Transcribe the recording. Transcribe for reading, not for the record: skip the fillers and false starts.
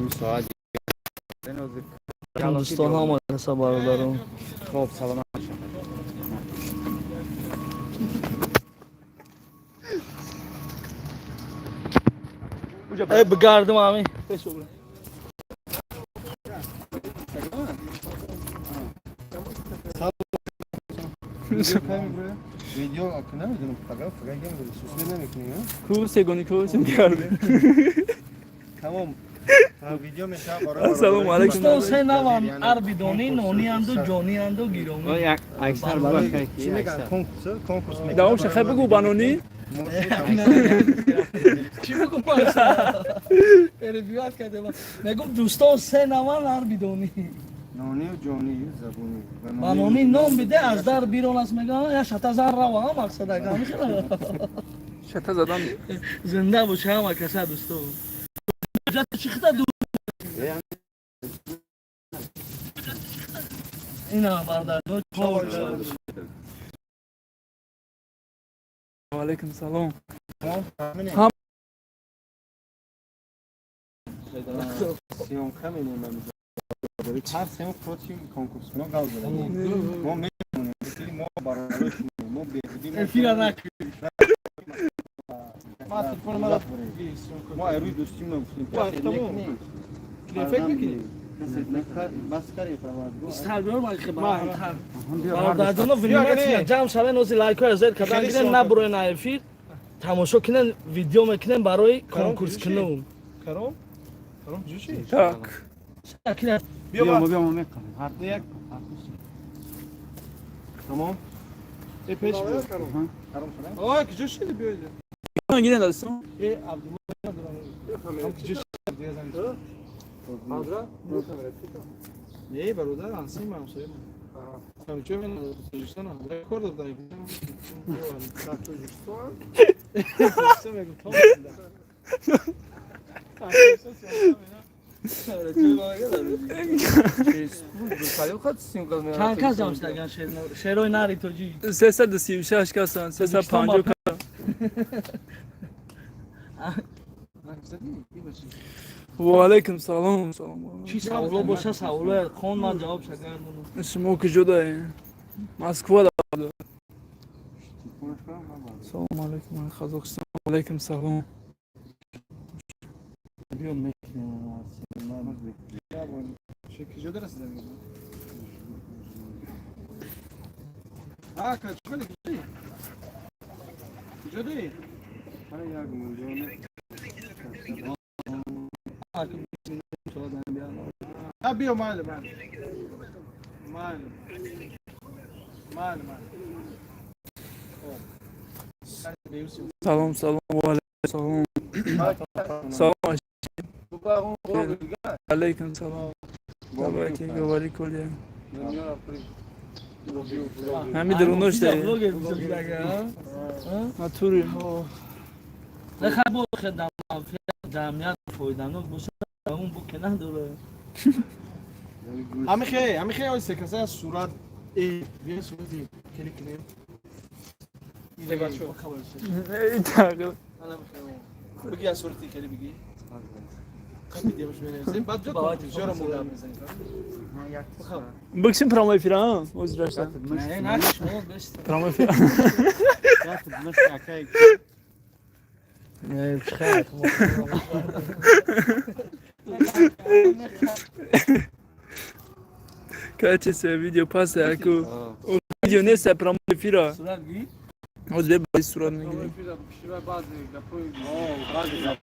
ساعت دوستان هم هست برادرم. خب سلام ای بگردم همین ویدیو کنم نمیدونم فقط گم سوسه نمیکنی ها کوسه گونی کوسه میگرد تمام ویدیو میشه برای سلام علیکم دوستان سه نوام یعنی اربیدونی نونی اندو جونی اندو گیرومی اکثر برای چی میگن کنکورس میگن داوم شخه بگو بانونی چی بگم پاشا ریویوات کرده میگم دوستان سه نوام اربیدونی نونی و جونی زبونی بانونی نام بده از در بیرون است میگن یا شتا زر رو هم مقصد اگه شتا زدم زنده باشه هم کسا دوستان جات چی خدا دو اینا بردار علیکم سلام هم سیون کمی نمیدونم هر سیم خودشی کنکورس ما گاز بدیم ما میمونیم مثل ما برای ما بهدیم افیرا نکنیم ما روی دوستیم نمی‌کنیم فکر میکنیم بس کاری فرمان استقبال ما خبر برادرانو وینیمت جام شوه نوزی لایک ها زد کردن گیرن نبروی نایفیر تماشا کنن ویدیو میکنن برای کنکورس کنم کرم جوشی tak شکل بیا میکنم هر یک تمام ای پیش بیا کرم آه که جوشی بیا من گیرن دستم ای عبدالله هم که جوشی دیگه زنی حاضر نه برادر انسیم هم سویم هم چه من سویستان هم رکورد داریم ساعت جوستان سویم میگم تو چند کس جامش دگن شیروی ناری تو جی 336 کسان 350 کسان و علیکم سلام چی سوالو باشه سوالو خون من جواب شکردم شما کجا داری؟ مسکو دارم سلام علیکم من قزاقستان علیکم سلام بیام کجا درست داریم کجا داری؟ هر یک مونجا بیا مال سلام سلام و علیکم سلام علیکم سلام گواری گواری کلیه همین درونوش داری ماتوری نخبر خدمت جمعیت فایدن باشه اون بو که نداره همه خیلی آیسته کسی از صورت ای بیان صورتی کلیک کنیم این بچه ای تقریبا بگی از صورتی کلی بگی ویدیوش بنویسیم بعد جو رو مولم میزنیم بکشیم پرامای فیران از رشتن نه شما بست پرامای فیران نه خیر Kaç video pas ako. O video neyse pramı fira. Surat gi? O zbe bay surat ne gi?